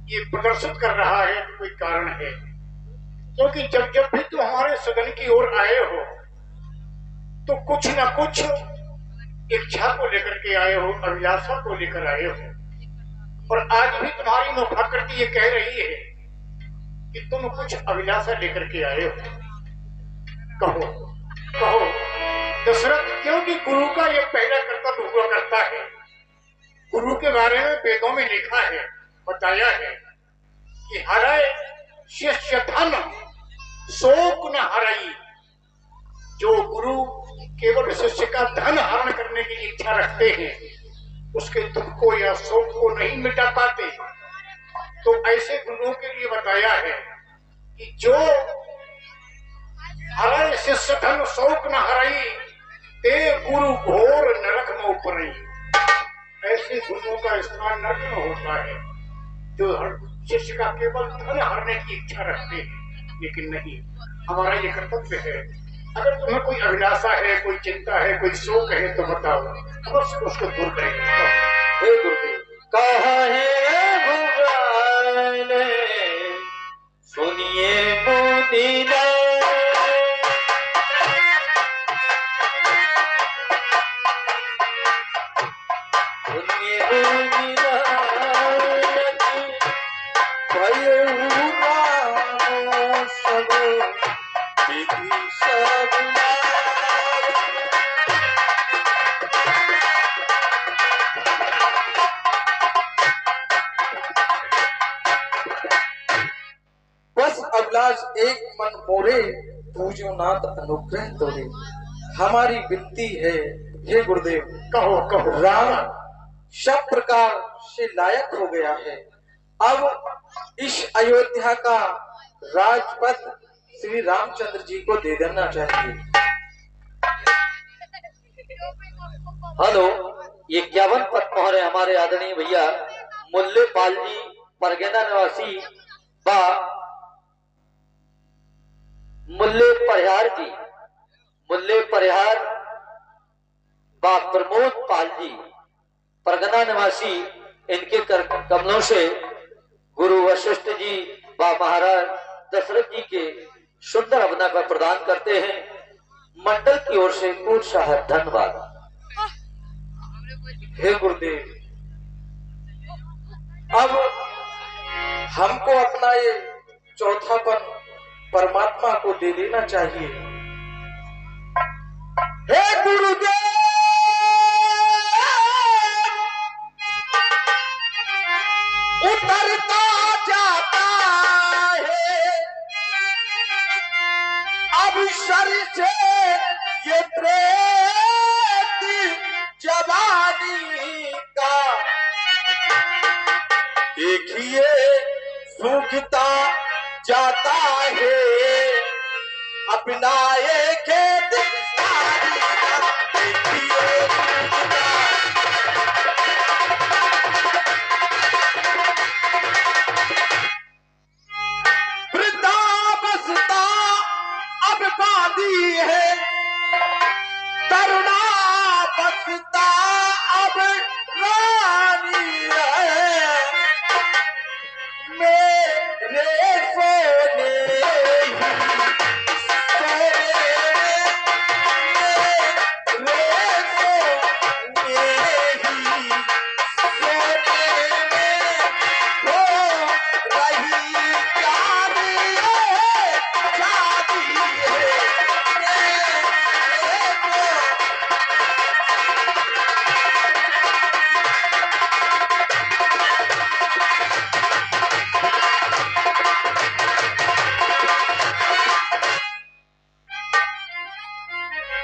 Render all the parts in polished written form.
ये प्रदर्शित कर रहा है तो कोई कारण है, क्योंकि जब जब भी तुम हमारे सदन की ओर आए हो तो कुछ ना कुछ इच्छा को लेकर के आए हो, अभिलाषा को लेकर आए हो। और आज भी तुम्हारी मुखाकृति ये कह रही है कि तुम कुछ अभिलाषा लेकर के आए हो। कहो कहो दशरथ, क्योंकि गुरु का ये पहला कर्तव्य हुआ करता है। गुरु के बारे में वेदों में लिखा है, बताया है कि हराए शिष्य धन शोक न हराई। जो गुरु केवल शिष्य का धन हरण करने की इच्छा रखते हैं उसके दुख को या शोक को नहीं मिटा पाते। तो ऐसे गुरुओं के लिए बताया है कि जो हराए शिष्य धन शोक न हराई ते गुरु घोर नरक में उपरई। ऐसे गुरुओं का स्थान नरक में होता है जो शिष्य का केवल धन हरने की इच्छा रखते हैं। लेकिन नहीं, हमारा ये कर्तव्य है, अगर तुम्हें कोई अभिलाषा है, कोई चिंता है, कोई शोक है तो बताओ, अवश्य उसको दूर करेंगे। हे गुरुदेव, कहे भगवान सुनिए मुनिना, सुनिए मुनिना सब विधि सब बस अभिलाष एक मन मोरे, पूजो नाथ अनुग्रह तोरे। हमारी विनती है हे गुरुदेव, कहो कहो। राम सब प्रकार से लायक हो गया है, अब इस अयोध्या का राजपथ श्री रामचंद्र जी को दे देना चाहिए। हेलो, ये 51 पद मोहर है हमारे आदरणीय भैया मुल्लेपाल जी परगना निवासी बा मुल्ले परिहार जी, मुल्ले परिहार बा प्रमोद पाल जी परगना निवासी, इनके कमलों से गुरु वशिष्ठ जी बा महाराज दशरथ जी के सुंदर अवना का प्रदान करते हैं। मंडल की ओर से पूर्णतः धन्यवाद। हे गुरुदेव, अब हमको अपना ये चौथापन परमात्मा को दे देना चाहिए। हे गुरुदेव, उतरता जाता है अब सर से ये प्रेत जवानी का, देखिए सूखता जाता है अपना एक वृद्धावस्था अब बांधी है, तरुणावस्था अब रानी है। मेरे सोने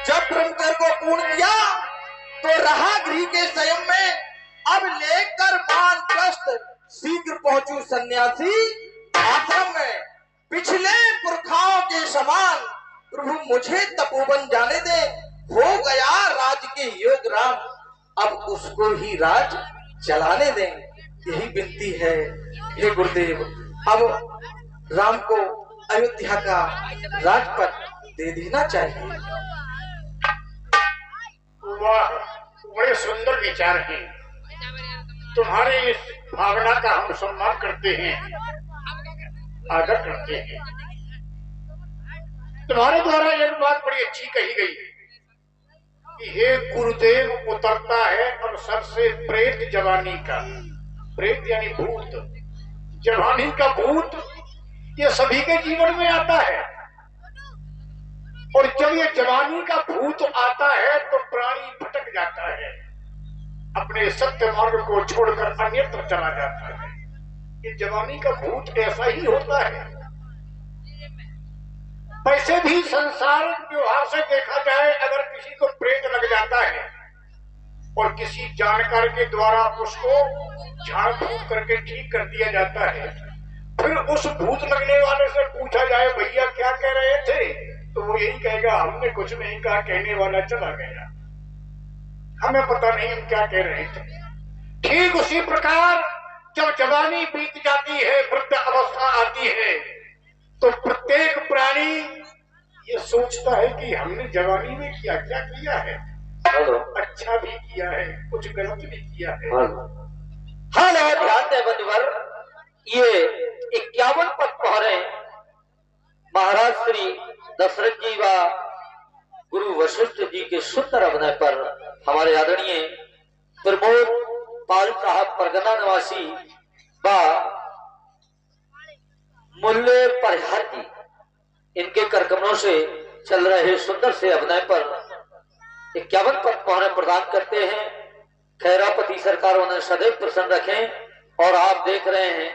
जब ब्रह्मचर्य को पूर्ण किया तो रहा गृह के संयम में, अब लेकर वानप्रस्थ शीघ्र पहुंचू सन्यासी आश्रम में। पिछले पुरखाओं के समान प्रभु मुझे तपोवन जाने दे, हो गया राज के योग राम, अब उसको ही राज चलाने दें। यही विनती है हे गुरुदेव, अब राम को अयोध्या का राजपथ दे देना चाहिए। वाह, बड़े सुंदर विचार हैं तुम्हारे। इस भावना का हम सम्मान करते हैं, आदर करते हैं। तुम्हारे द्वारा एक बात बड़ी अच्छी कही गई कि हे गुरुदेव उतरता है और सर से प्रेत जवानी का, प्रेत यानी भूत, जवानी का भूत ये सभी के जीवन में आता है। और जब ये जवानी का भूत आता है तो प्राणी भटक जाता है, अपने सत्य मार्ग को छोड़कर अन्यत्र चला जाता है। ये जवानी का भूत ऐसा ही होता है। वैसे भी संसार व्यवहार से देखा जाए, अगर किसी को प्रेत लग जाता है और किसी जानकार के द्वारा उसको झाड़ फूक करके ठीक कर दिया जाता है, फिर उस भूत लगने वाले से पूछा जाए भैया क्या कह रहे थे, तो वो यही कहेगा हमने कुछ नहीं कहा, कहने वाला चला गया, हमें पता नहीं हम क्या कह रहे थे। ठीक उसी प्रकार जब जवानी बीत जाती है, वृद्ध अवस्था आती है, तो प्रत्येक प्राणी ये सोचता है कि हमने जवानी में क्या क्या किया है, अच्छा भी किया है, कुछ गलत भी किया है। हेलो, ध्यान दे बंधुवर, ये 51 पद पहरे महाराज श्री दशरथ जी व गुरु वशिष्ठ जी के सुंदर अभिनय पर हमारे आदरणीय प्रमोद पाल साहब परगना निवासी व मूल्य परिहार जी, इनके करकमनों से चल रहे सुंदर से अभिनय पर 51 पद पहरे प्रदान करते हैं। खैरापति सरकार उन्हें सदैव प्रसन्न रखें। और आप देख रहे हैं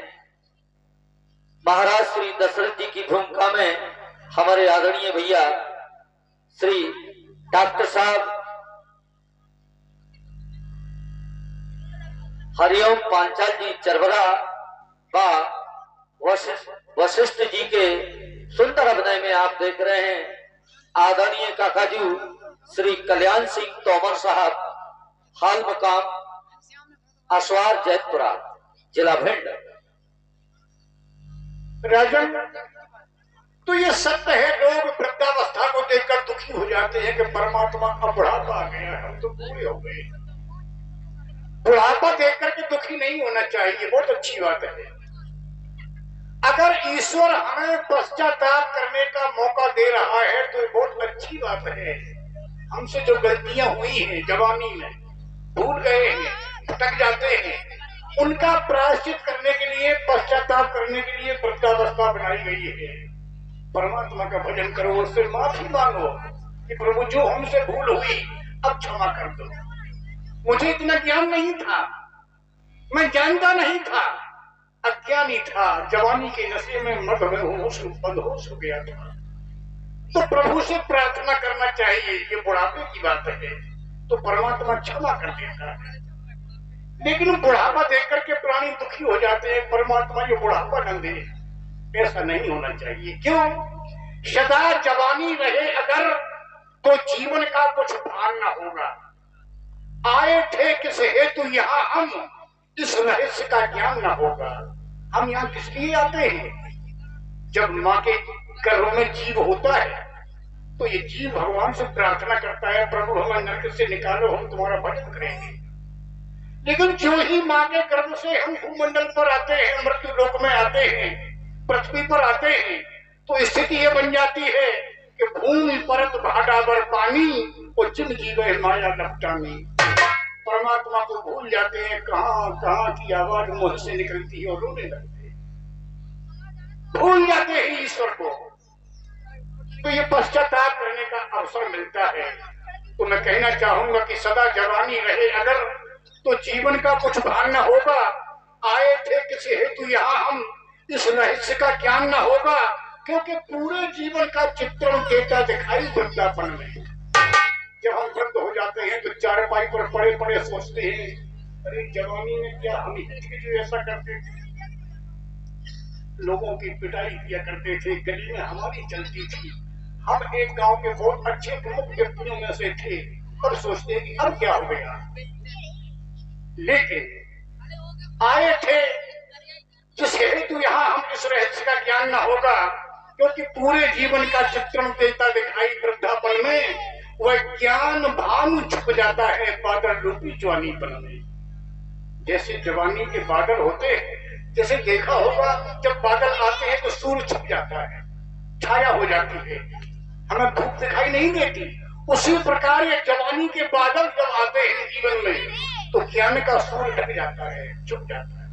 महाराज श्री दशरथ जी की भूमिका में हमारे आदरणीय भैया श्री डॉक्टर साहब हरिओम पांचाल जी चरबरा व वशिष्ठ जी के सुंदर अभिनय में आप देख रहे हैं आदरणीय काकाजू श्री कल्याण सिंह तोमर साहब, हाल मुकाम असवार जैतपुरा, जिला भिंड। राजन, तो ये सत्य है, लोग वृद्धावस्था को देखकर दुखी हो जाते हैं कि परमात्मा अब बुढ़ापा आ गया, हम तो पूरे हो गए। बुढ़ापा देख करके दुखी नहीं होना चाहिए, बहुत अच्छी बात है। अगर ईश्वर हमें पश्चाताप करने का मौका दे रहा है तो ये बहुत अच्छी बात है। हमसे जो गलतियां हुई हैं जवानी में, भूल गए हैं, भटक जाते हैं, उनका प्रायश्चित करने के लिए, पश्चाताप करने के लिए वृद्धावस्था बनाई गई है। परमात्मा का भजन करो, उससे माफी मांगो कि प्रभु जो हमसे भूल हुई अब क्षमा कर दो, मुझे इतना ज्ञान नहीं था, मैं जानता नहीं था, अज्ञानी था, जवानी के नशे में मदहोश बदहोश हो गया था। तो प्रभु से प्रार्थना करना चाहिए। ये बुढ़ापे की बात है तो परमात्मा क्षमा कर देता है, लेकिन बुढ़ापा देख करके प्राणी दुखी हो जाते हैं, परमात्मा ये बुढ़ापा न दे, ऐसा नहीं होना चाहिए। क्यों? सदा जवानी रहे अगर तो जीवन का कुछ भान न होगा। आए थे किस हेतु यहाँ हम, इस रहस्य का ज्ञान न होगा। हम यहाँ किस लिए आते हैं? जब माँ के गर्भ में जीव होता है तो ये जीव भगवान से प्रार्थना करता है, प्रभु हमें नरक से निकालो, हम तुम्हारा भजन करेंगे। लेकिन जो ही माँ के गर्भ से हम भूमंडल पर आते हैं, मृत्यु लोक में आते हैं, पृथ्वी पर आते हैं, तो स्थिति ये बन जाती है कि भूमि परत भाडावर पानी और जिन जीवे माया लपटानी। परमात्मा को भूल जाते हैं, कहां कहां की आवाज मुंह से निकलती है और रोने लगते हैं, भूल जाते हैं ईश्वर को। तो ये पश्चाताप करने का अवसर मिलता है। तो मैं कहना चाहूंगा कि सदा जवानी रहे अगर तो जीवन का कुछ भान न होगा। आए थे किसी हेतु यहाँ हम, इस रहस्य का ज्ञान न होगा, क्योंकि पूरे जीवन का चित्रण देता दिखाई वृद्धापन में। जब हम वृद्ध हो जाते हैं तो चारपाई पर पड़े पड़े सोचते हैं, अरे जवानी में क्या हम ही थे जो ऐसा करते थे, लोगों की पिटाई किया करते थे, गली में हमारी चलती थी, हम एक गांव के बहुत अच्छे प्रमुख व्यक्तियों में से थे, और सोचते हैं कि अब क्या हो गया। लेकिन आए थे जिस हेतु यहाँ हम, इस रहस्य का ज्ञान न होगा, क्योंकि पूरे जीवन का चित्रण देता दिखाई वृद्धापन में वह ज्ञान भानु छुप जाता है बादल रूपी जवानीपन में। जैसे जवानी के बादल होते हैं, जैसे देखा होगा जब बादल आते हैं तो सूर्य छुप जाता है, छाया हो जाती है, हमें धूप दिखाई नहीं देती। उसी प्रकार ये जवानी के बादल जब आते हैं जीवन में तो ज्ञान का सूर्य ढक जाता है, छुप जाता है।